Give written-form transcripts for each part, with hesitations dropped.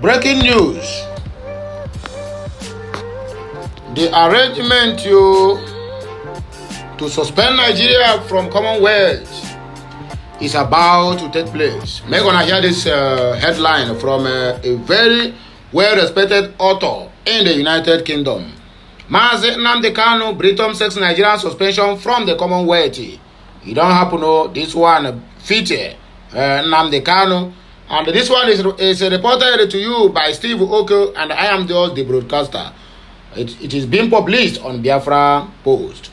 Breaking news. The arrangement to suspend Nigeria from Commonwealth is about to take place. We're going to hear this headline from a very well-respected author in the United Kingdom. Mazi Nnamdi Kanu, Britain seeks Nigerian suspension from the Commonwealth. You don't happen to know this one feature Nnamdi Kanu. And this one is reported to you by Steve Oko, and I am just the broadcaster. It is being published on Biafra Post.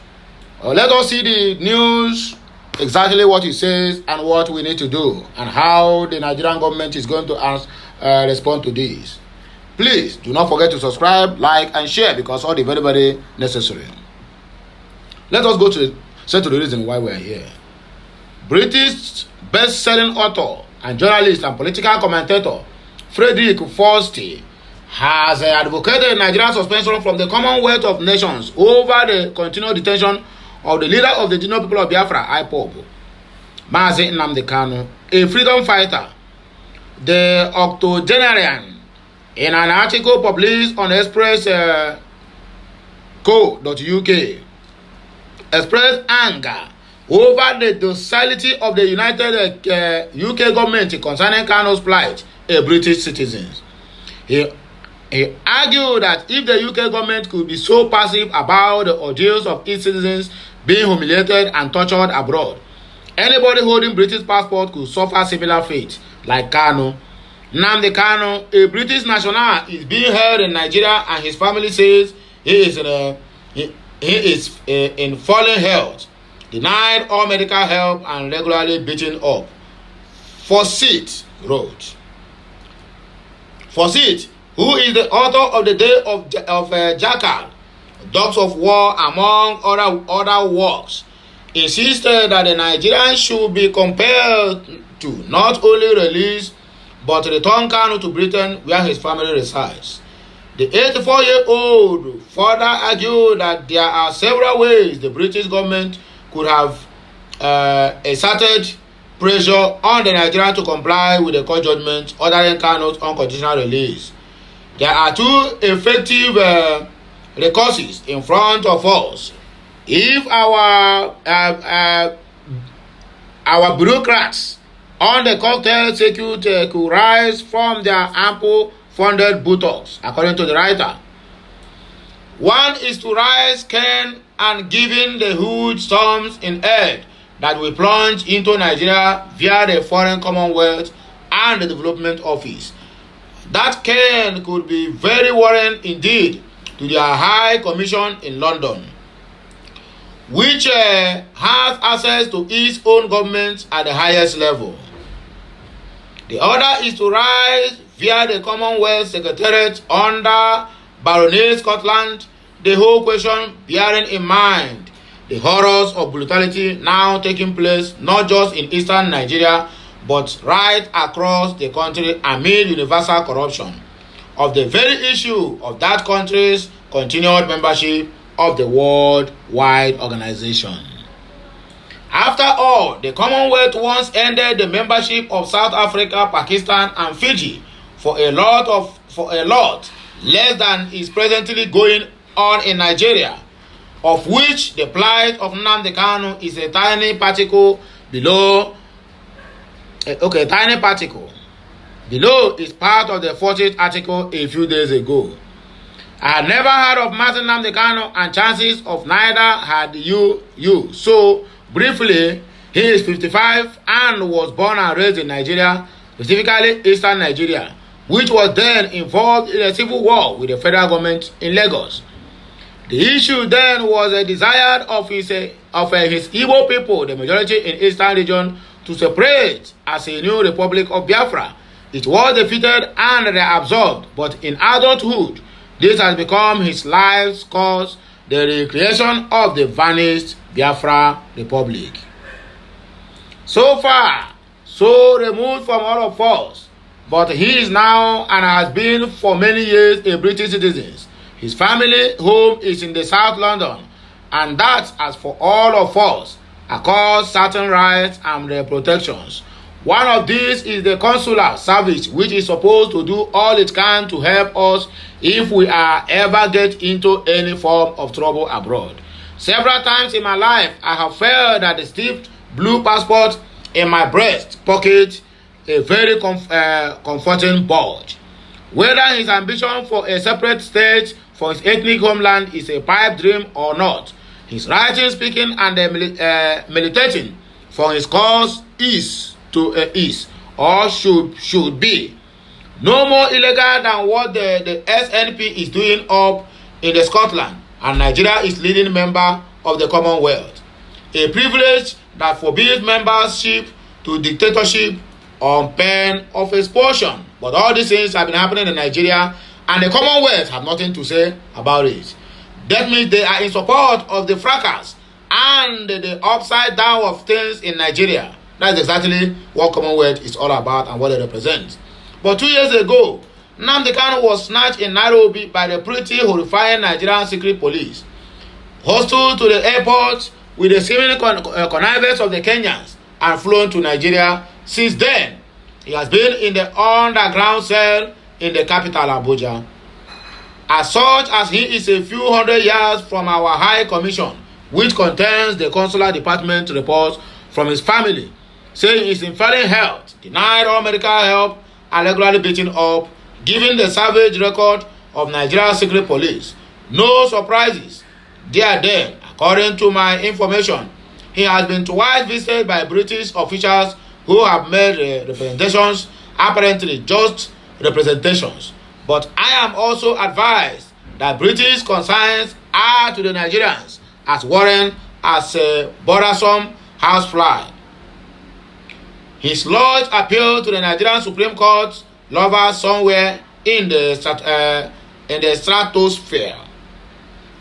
Let us see the news, exactly what it says and what we need to do, and how the Nigerian government is going to respond to this. Please do not forget to subscribe, like, and share, because all the very, very necessary. Let us go to the reason why we are here. British best-selling author and journalist and political commentator Frederick Forster has advocated Nigerian suspension from the Commonwealth of Nations over the continued detention of the leader of the Indigenous people of Biafra, IPOB, Mazi Nnamdi Kanu, a freedom fighter. The octogenarian, in an article published on express.co.uk, expressed anger over the docility of the United UK government concerning Kanu's plight, a British citizen. He argued that if the UK government could be so passive about the ordeals of its citizens being humiliated and tortured abroad, anybody holding British passport could suffer similar fate like Kanu. Nnamdi Kanu, a British national, is being held in Nigeria, and his family says he is in fallen health, denied all medical help, and regularly beaten up. Forsyth wrote. Forsyth, who is the author of The Day of Jackal, Dogs of War, among other works, insisted that the Nigerians should be compelled to not only release but return Kanu to Britain, where his family resides. The 84-year-old further argued that there are several ways the British government could have exerted pressure on the Nigerians to comply with the court judgment ordering Kanu's unconditional release. There are two effective recourses in front of us. If our bureaucrats on the cocktail circuit could rise from their ample funded buttocks, according to the writer. One is to rise Ken and giving the huge sums in aid that will plunge into Nigeria via the Foreign Commonwealth and the Development Office. That Ken could be very worrying indeed to their High Commission in London, which has access to its own government at the highest level. The other is to rise via the Commonwealth Secretariat under Baroness Scotland, the whole question bearing in mind the horrors of brutality now taking place not just in eastern Nigeria but right across the country amid universal corruption of the very issue of that country's continued membership of the World Wide Organization. After all, the Commonwealth once ended the membership of South Africa, Pakistan, and Fiji for a lot less than is presently going on in Nigeria, of which the plight of Nnamdi Kanu is a tiny particle below. Below is part of the 40th article a few days ago. I had never heard of Mazi Nnamdi Kanu, and chances of neither had you. So, briefly, he is 55 and was born and raised in Nigeria, specifically Eastern Nigeria, which was then involved in a civil war with the federal government in Lagos. The issue then was a desire of his Igbo people, the majority in Eastern region, to separate as a new Republic of Biafra. It was defeated and reabsorbed, but in adulthood, this has become his life's cause, the recreation of the vanished Biafra Republic. So far, so removed from all of us, but he is now and has been for many years a British citizen. His family home is in the South London, and that, as for all of us, accords certain rights and their protections. One of these is the consular service, which is supposed to do all it can to help us if we are ever get into any form of trouble abroad. Several times in my life, I have felt that the stiff blue passport in my breast pocket a very comforting bulge. Whether his ambition for a separate state for his ethnic homeland is a pipe dream or not, his writing, speaking, and militating for his cause is or should be no more illegal than what the SNP is doing up in the Scotland, and Nigeria is leading member of the Commonwealth, a privilege that forbids membership to dictatorship on pain of expulsion. But all these things have been happening in Nigeria, and the Commonwealth have nothing to say about it. That means they are in support of the fracas and the upside down of things in Nigeria. That's exactly what Commonwealth is all about and what it represents. But 2 years ago, Nnamdi Kanu was snatched in Nairobi by the pretty horrifying Nigerian secret police, hostile to the airport with the seeming connivance of the Kenyans, and flown to Nigeria. Since then, he has been in the underground cell in the capital, Abuja. As such as he is a few hundred yards from our High Commission, which contains the consular department reports from his family, saying he is in failing health, denied all medical help, and regularly beaten up, given the savage record of Nigeria's secret police. No surprises. There then, according to my information, he has been twice visited by British officials who have made representations, apparently just representations. But I am also advised that British concerns are to the Nigerians as worrying as a bothersome housefly. His lodge appealed to the Nigerian Supreme Court lover somewhere in the stratosphere.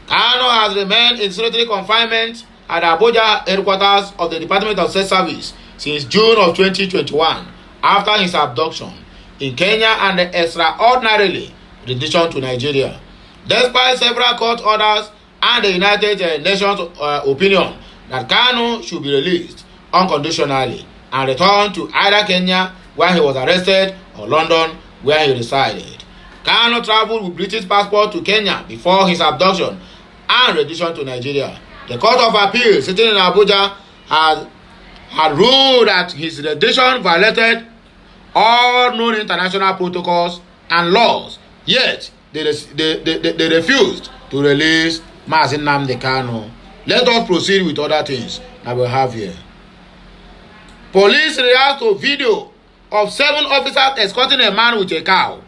Kanu has remained in solitary confinement at the Abuja headquarters of the Department of State Service since June of 2021 after his abduction in Kenya and the extraordinarily rendition to Nigeria. Despite several court orders and the United Nations opinion that Kanu should be released unconditionally and returned to either Kenya, where he was arrested, or London, where he resided. Kanu traveled with British passport to Kenya before his abduction and rendition to Nigeria. The Court of Appeal sitting in Abuja had ruled that his rendition violated all known international protocols and laws, yet they refused to release Mazi Nnamdi Kanu. Let us proceed with other things that we have here. Police react to video of 7 officers escorting a man with a cow.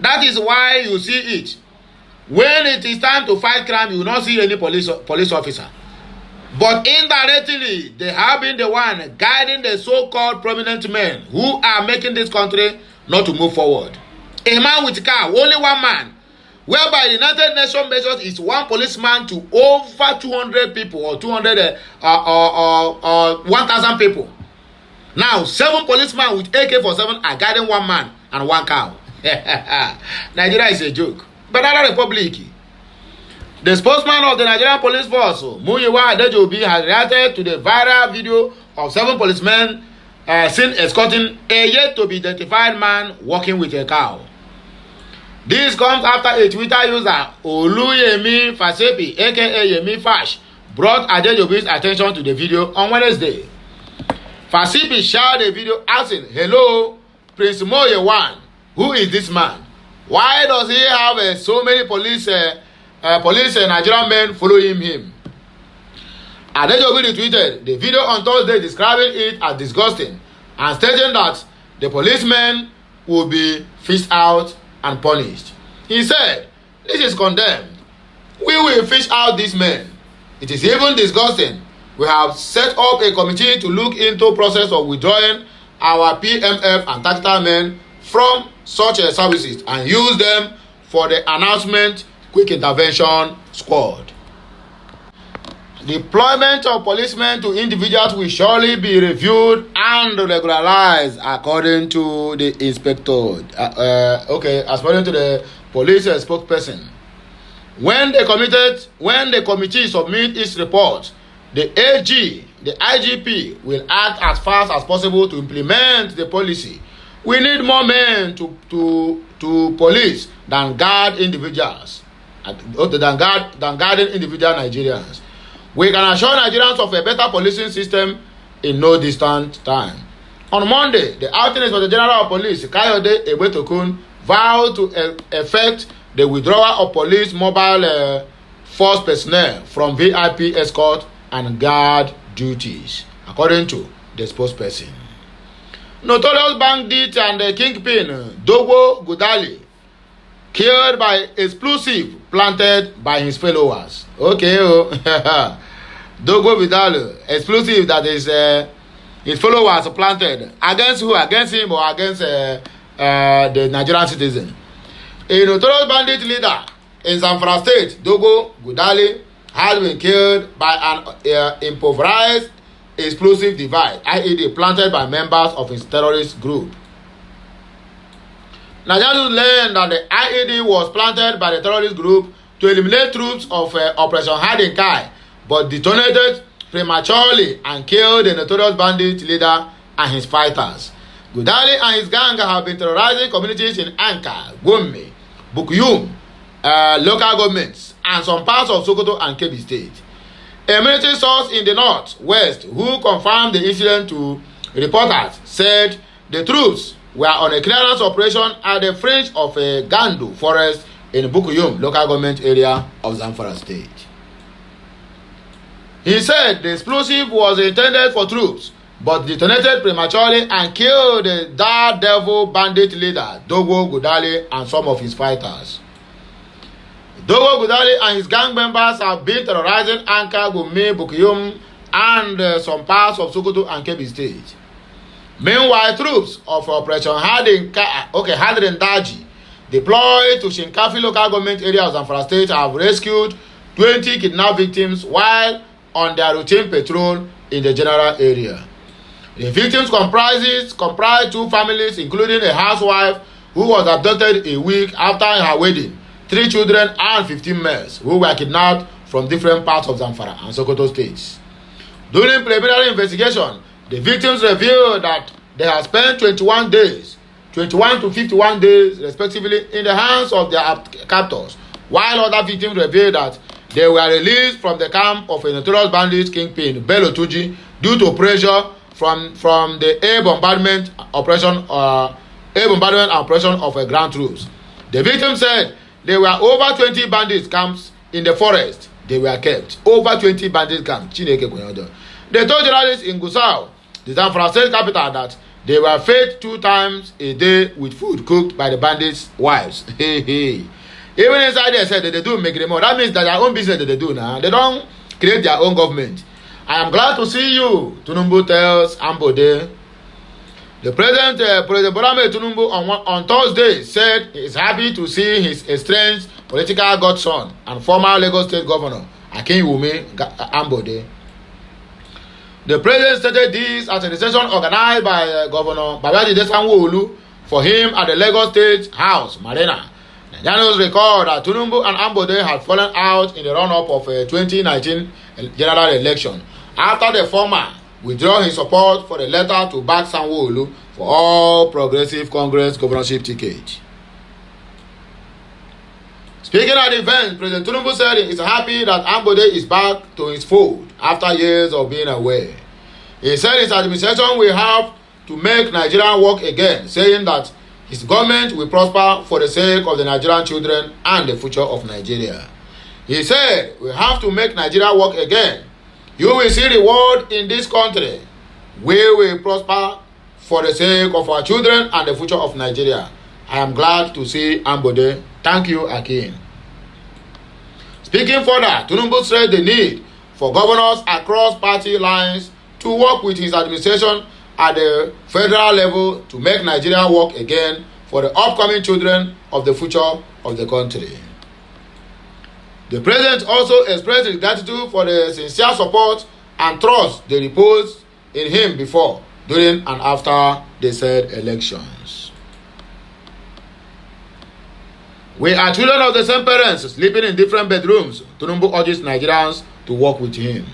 That is why you see it. When it is time to fight crime, you will not see any police officer. But indirectly, they have been the one guiding the so-called prominent men who are making this country not to move forward. A man with a cow, only one man, whereby the United Nations measures is one policeman to over 200 people or 200 or 1,000 people. Now, 7 policemen with AK-47 are guiding one man and one cow. Nigeria is a joke. Banana Republic. The spokesman of the Nigerian Police Force, Muyiwa Adejobi, has reacted to the viral video of 7 policemen seen escorting a yet-to-be-identified man walking with a cow. This comes after a Twitter user, Oluyemi Fasepi, aka Yemi Fash, brought Adejobi's attention to the video on Wednesday. Fasepi shared a video asking, "Hello, Prince Moyewan, who is this man? Why does he have so many police Nigerian men following him?" Adejobi retweeted the video on Thursday, describing it as disgusting and stating that the policemen will be fished out and punished. He said, "This is condemned. We will fish out these men. It is even disgusting. We have set up a committee to look into process of withdrawing our PMF and tactical men from such services and use them for the announcement quick intervention squad. Deployment of policemen to individuals will surely be reviewed and regularized according to the inspector." According to the police spokesperson. When the committee submit its report, the AG the IGP will act as fast as possible to implement the policy. We need more men to police than guard individuals, than guarding individual Nigerians. We can assure Nigerians of a better policing system in no distant time. On Monday, the acting Inspector General of Police, Kayode Egbetokun, vowed to effect the withdrawal of police mobile force personnel from VIP escort and guard duties, according to the spokesperson. Notorious bandit and kingpin Dogo Gudali killed by explosive planted by his followers. Okay, Dogo Gudali, explosive that is his followers planted against who? Against him or against the Nigerian citizen? A notorious bandit leader in Zamfara State, Dogo Gudali, has been killed by an improvised explosive device, IED, planted by members of his terrorist group. Nigerians learned that the IED was planted by the terrorist group to eliminate troops of Operation Hiding Kai, but detonated prematurely and killed the notorious bandit leader and his fighters. Gudali and his gang have been terrorizing communities in Anka, Gombe, Bukuyum, local governments, and some parts of Sokoto and Kebbi State. A military source in the northwest who confirmed the incident to reporters said the troops were on a clearance operation at the fringe of a Gandu forest in Bukuyum local government area of Zamfara State. He said the explosive was intended for troops but detonated prematurely and killed the daredevil bandit leader Dogo Gudali and some of his fighters. Dogo Gudali and his gang members have been terrorizing Anka, Gumi, Bukuyum, and some parts of Sokoto and Kebbi State. Meanwhile, troops of Operation Hiding Daji, deployed to Shinkafi local government area of Zamfara State, have rescued 20 kidnapped victims while on their routine patrol in the general area. The victims comprise two families, including a housewife who was abducted a week after her wedding, 3 children and 15 males who were kidnapped from different parts of Zamfara and Sokoto states. During preliminary investigation, the victims revealed that they had spent 21 to 51 days respectively in the hands of their captors, while other victims revealed that they were released from the camp of a notorious bandit kingpin, Bello Tuji, due to pressure from the air bombardment operation of ground troops. The victims said there were over 20 bandit camps in the forest they were kept. Over 20 bandit camps. They told journalists in Gusau, the Zamfara State capital, that they were fed 2 times a day with food cooked by the bandits' wives. Even inside they said that they do make more. That means that their own business that they do now. They don't create their own government. I am glad to see you, Tunumbu tells Ambode. The President Bola Ahmed Tinubu on Thursday said he is happy to see his estranged political godson and former Lagos State Governor Akinwumi Ambode. The President stated this at a reception organized by Governor Babajide Sanwo-Olu for him at the Lagos State House, Marina. Nigerians recall that Tinubu and Ambode had fallen out in the run-up of a 2019 general election after the former withdrew his support for the letter to back Sanwo-Olu for All Progressive Congress governorship ticket. Speaking at the event, President Tinubu said he is happy that Ambode is back to his fold after years of being away. He said his administration will have to make Nigeria work again, saying that his government will prosper for the sake of the Nigerian children and the future of Nigeria. He said, we have to make Nigeria work again. You will see reward in this country. We will prosper for the sake of our children and the future of Nigeria. I am glad to see Ambode. Thank you, Akin. Speaking further, Tinubu stressed the need for governors across party lines to work with his administration at the federal level to make Nigeria work again for the upcoming children of the future of the country. The president also expressed his gratitude for the sincere support and trust they reposed in him before, during, and after the said elections. We are children of the same parents sleeping in different bedrooms. Tinubu urges Nigerians to work with him.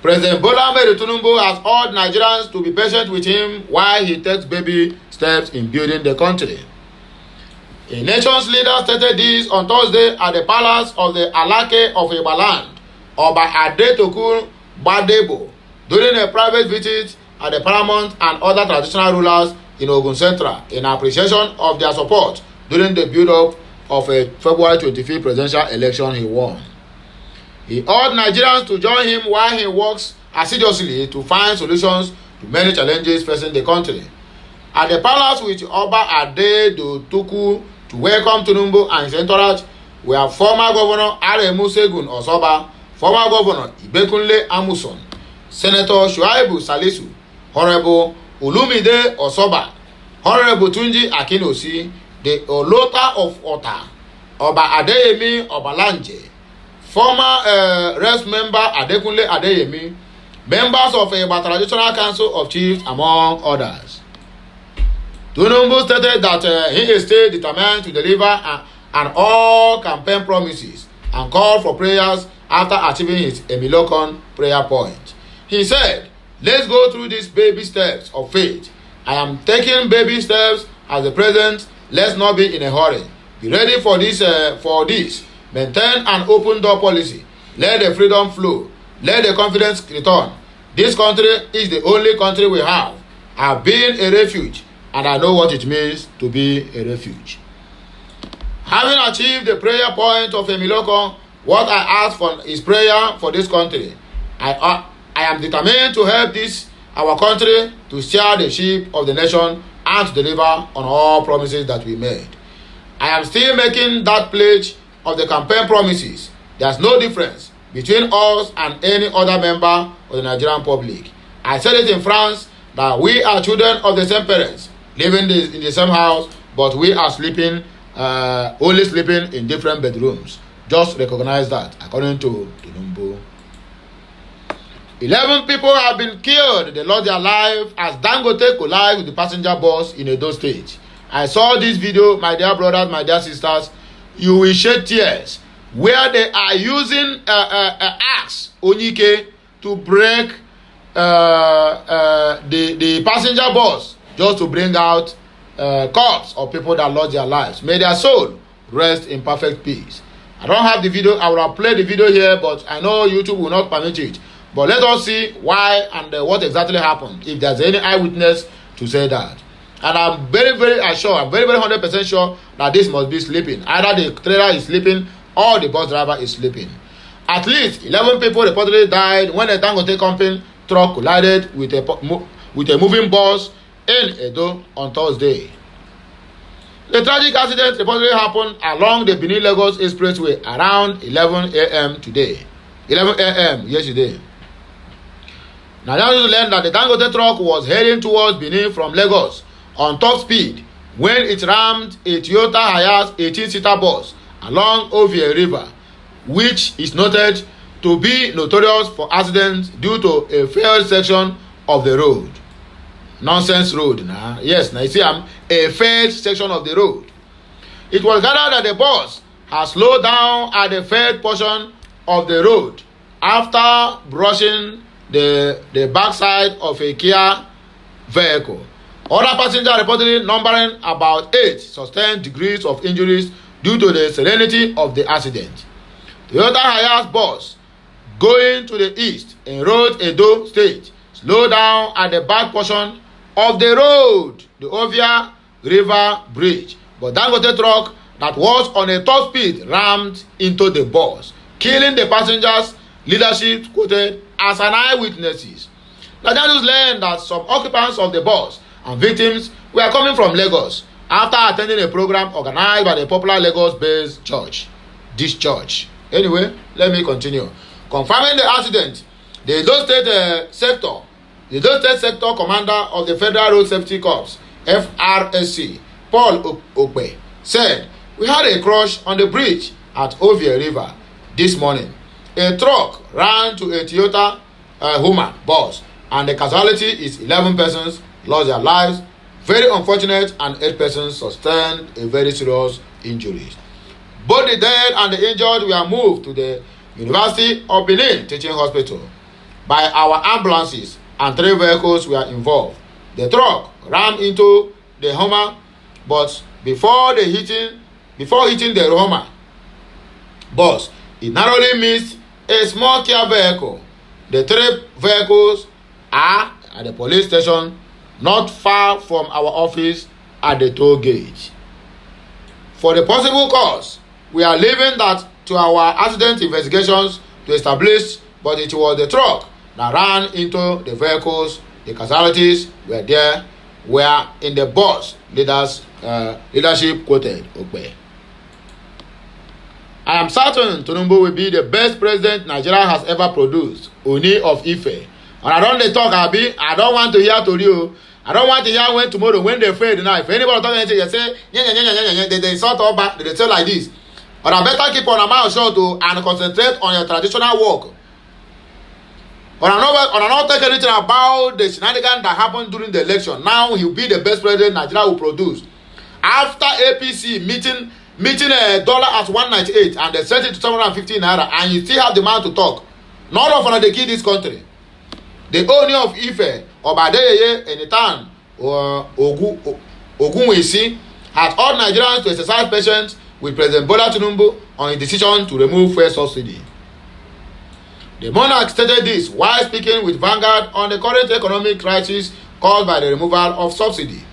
President Bola Ahmed Tinubu has urged Nigerians to be patient with him while he takes baby steps in building the country. A nation's leader stated this on Thursday at the palace of the Alake of Ibaland, Oba Adetokunbo Gbadebo, during a private visit at the paramount and other traditional rulers in Ogun Central in appreciation of their support during the build-up of a February 25th presidential election he won. He urged Nigerians to join him while he works assiduously to find solutions to many challenges facing the country. At the palace with Oba Adedotukwu to welcome Tinubu and his entourage were former Governor Aremu Segun Osoba, former Governor Ibekunle Amuson, Senator Shuaibu Salisu, Honorable Olumide Osoba, Honorable Tunji Akinosi, the Olota of Ota, Oba Adeyemi Obalanje, former Reps member Adekunle Adeyemi, members of a traditional council of chiefs, among others. Tinubu stated that he is still determined to deliver on all campaign promises and called for prayers after achieving his Emilokon prayer point. He said, "Let's go through these baby steps of faith. I am taking baby steps as the president. Let's not be in a hurry. Be ready for this. Maintain an open door policy. Let the freedom flow. Let the confidence return. This country is the only country we have. I've been a refuge, and I know what it means to be a refuge." Having achieved the prayer point of Emilokon, what I ask for is prayer for this country. I am determined to help our country to steer the ship of the nation and to deliver on all promises that we made. I am still making that pledge of the campaign promises. There's no difference between us and any other member of the Nigerian public. I said it in France that we are children of the same parents, living in the same house, but we are only sleeping in different bedrooms. Just recognize that, according to Tinubu. 11 people have been killed. They lost their life as Dangote collided with the passenger bus in Edo State. I saw this video, my dear brothers, my dear sisters. You will shed tears where they are using axe Onyike to break the passenger bus just to bring out corpses of people that lost their lives. May their soul rest in perfect peace. I don't have the video. I will have played the video here, but I know YouTube will not permit it. But let us see why and what exactly happened, if there's any eyewitness to say that. And I'm very, very sure, I'm very, very 100% sure that this must be sleeping. Either the trailer is sleeping or the bus driver is sleeping. At least 11 people reportedly died when a Dangote company truck collided with a moving bus in Edo on Thursday. The tragic accident reportedly happened along the Benin-Lagos Expressway around 11 a.m. yesterday. Now, you learned that the Dangote truck was heading towards Benin from Lagos on top speed when it rammed a Toyota Hiace 18-seater bus along Ovie River, which is noted to be notorious for accidents due to a failed section of the road. Nonsense road now. Yes, now you see a failed section of the road. It was gathered that the bus has slowed down at the failed portion of the road after brushing the backside of a Kia vehicle. Other passengers reportedly numbering about 8 sustained degrees of injuries due to the severity of the accident. The Toyota Hiace bus going to the east in Road Edo State slowed down at the back portion of the road, the Ovia River Bridge, but Dangote truck that was on a top speed rammed into the bus, killing the passengers. Leadership quoted as an eyewitnesses. Nigerians learned that some occupants of the bus and victims were coming from Lagos after attending a program organized by the popular Lagos-based church. This church. Anyway, let me continue. Confirming the accident, the Edo State Sector Commander of the Federal Road Safety Corps, FRSC, Paul Okpe, said, "We had a crash on the bridge at Ovie River this morning. A truck ran to a Toyota Hummer bus, and the casualty is 11 persons lost their lives. Very unfortunate, and 8 persons sustained a very serious injuries. Both the dead and the injured were moved to the University of Benin Teaching Hospital. by our ambulances and 3 vehicles were involved. The truck ran into the Hummer, but before hitting the Hummer bus, it narrowly missed a small Kia vehicle. The 3 vehicles are at the police station not far from our office at the toll gate. For the possible cause, we are leaving that to our accident investigations to establish, but it was the truck that ran into the vehicles. The casualties were in the bus leadership quoted. Okay. I am certain Tinubu will be the best president Nigeria has ever produced. Oni of Ife. And I don't talk, I don't want to hear to you. I don't want to hear when tomorrow, when they fail now. If anybody talk anything, they say, they sort of back, they say like this. But I better keep on a mouth shut and concentrate on your traditional work. But I not take anything about the shenanigans that happened during the election. Now he'll be the best president Nigeria will produce. After APC meeting a dollar at 198 and they set it to 750 naira, and you still have the man to talk. None of them they kill this country. The owner of Ife, Obadeye, Enitan, or Ogunwesi, had urged Nigerians to exercise patience with President Bola Tinubu on his decision to remove fuel subsidy. The monarch stated this while speaking with Vanguard on the current economic crisis caused by the removal of subsidy.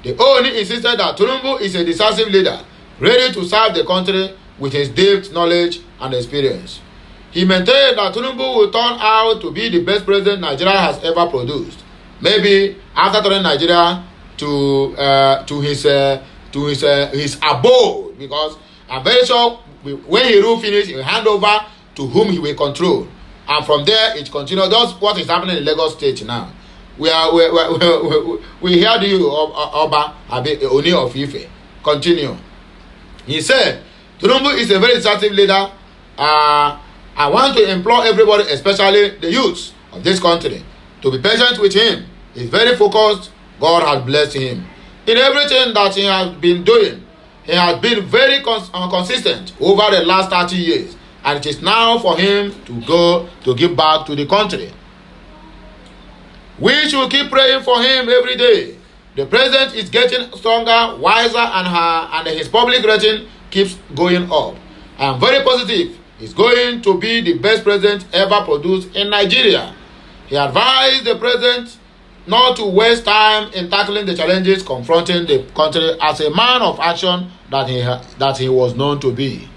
The ONI insisted that Tinubu is a decisive leader, ready to serve the country with his deep knowledge and experience. He maintained that Tinubu will turn out to be the best president Nigeria has ever produced. Maybe after turning Nigeria to his abode, because I'm very sure when he will finish, he will hand over to whom he will control, and from there it continues. That's what is happening in Lagos State now. We heard you, Oba Oni of Ife. Continue. He said, Tinubu is a very decisive leader. I want to implore everybody, especially the youths of this country, to be patient with him. He's very focused. God has blessed him. In everything that he has been doing, he has been very consistent over the last 30 years. And it is now for him to give back to the country. We should keep praying for him every day. The president is getting stronger, wiser, and his public rating keeps going up. I am very positive he's going to be the best president ever produced in Nigeria. He advised the president not to waste time in tackling the challenges confronting the country as a man of action that he was known to be.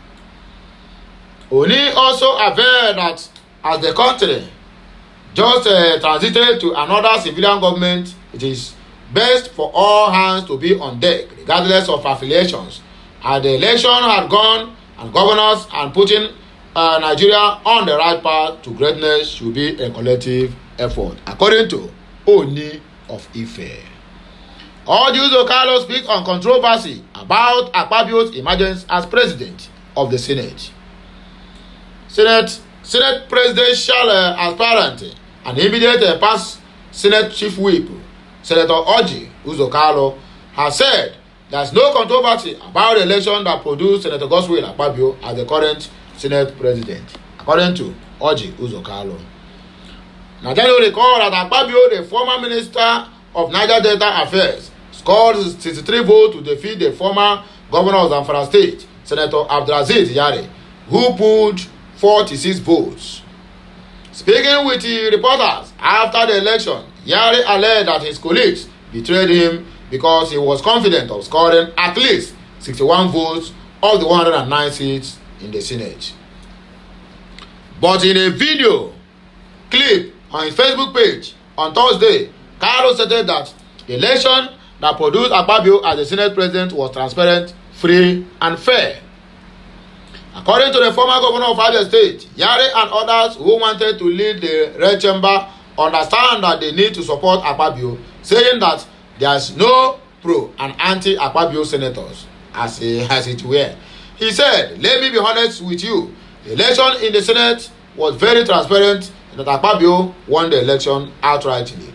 Oni also averred that as the country just transited to another civilian government, it is best for all hands to be on deck, regardless of affiliations. As the election had gone and governors and putting Nigeria on the right path to greatness should be a collective effort, according to Oni of Ife. All Uzo Carlos speak on controversy about Akpabio's emergence as president of the Senate. Senate presidential aspirant and immediate past Senate chief whip, Senator Orji Uzokalo, has said there is no controversy about the election that produced Senator Godswill Akpabio as the current Senate president, according to Orji Uzokalo. Nigeria recall that Akpabio, the former minister of Niger Delta Affairs, scored 63 votes to defeat the former governor of Zamfara State, Senator Abdulaziz Yari, who pulled 46 votes. Speaking with the reporters after the election, Yari alleged that his colleagues betrayed him because he was confident of scoring at least 61 votes of the 109 seats in the Senate. But in a video clip on his Facebook page on Thursday, Carlos stated that the election that produced Akpabio as the Senate president was transparent, free, and fair. According to the former governor of Abia State, Yari and others who wanted to lead the Red Chamber understand that they need to support Akpabio, saying that there is no pro and anti-Akpabio senators, as it were. He said, "Let me be honest with you. The election in the Senate was very transparent, and that Akpabio won the election outrightly.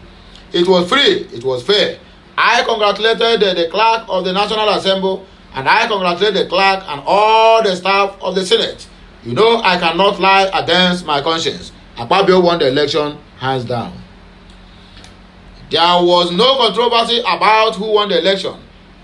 It was free, it was fair. I congratulated the clerk of the National Assembly, and I congratulate the clerk and all the staff of the Senate. You know I cannot lie against my conscience. Akpabio won the election hands down. There was no controversy about who won the election.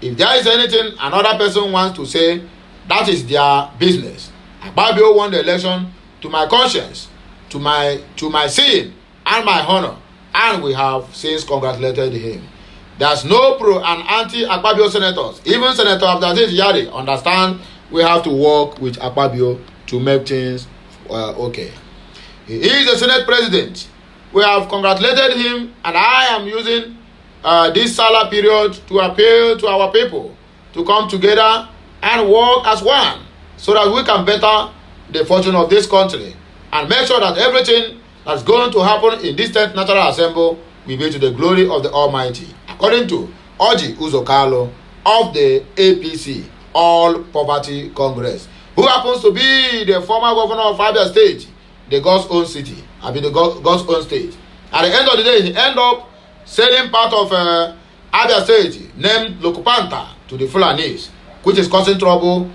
If there is anything another person wants to say, that is their business. Akpabio won the election to my conscience, to my sin and my honor, and we have since congratulated him. There's no pro and anti Akpabio senators. Even Senator Abdulaziz Yari understand we have to work with Akpabio to make things okay. He is the Senate President. We have congratulated him, and I am using this Salah period to appeal to our people to come together and work as one so that we can better the fortune of this country and make sure that everything that's going to happen in this 10th National Assembly will be to the glory of the Almighty. According to Oji Uzokalo of the APC, All Poverty Congress, who happens to be the former governor of Abia State, the God's own city, the God's own state. At the end of the day, he ended up selling part of Abia State, named Lokupanta, to the Fulanis, which is causing trouble.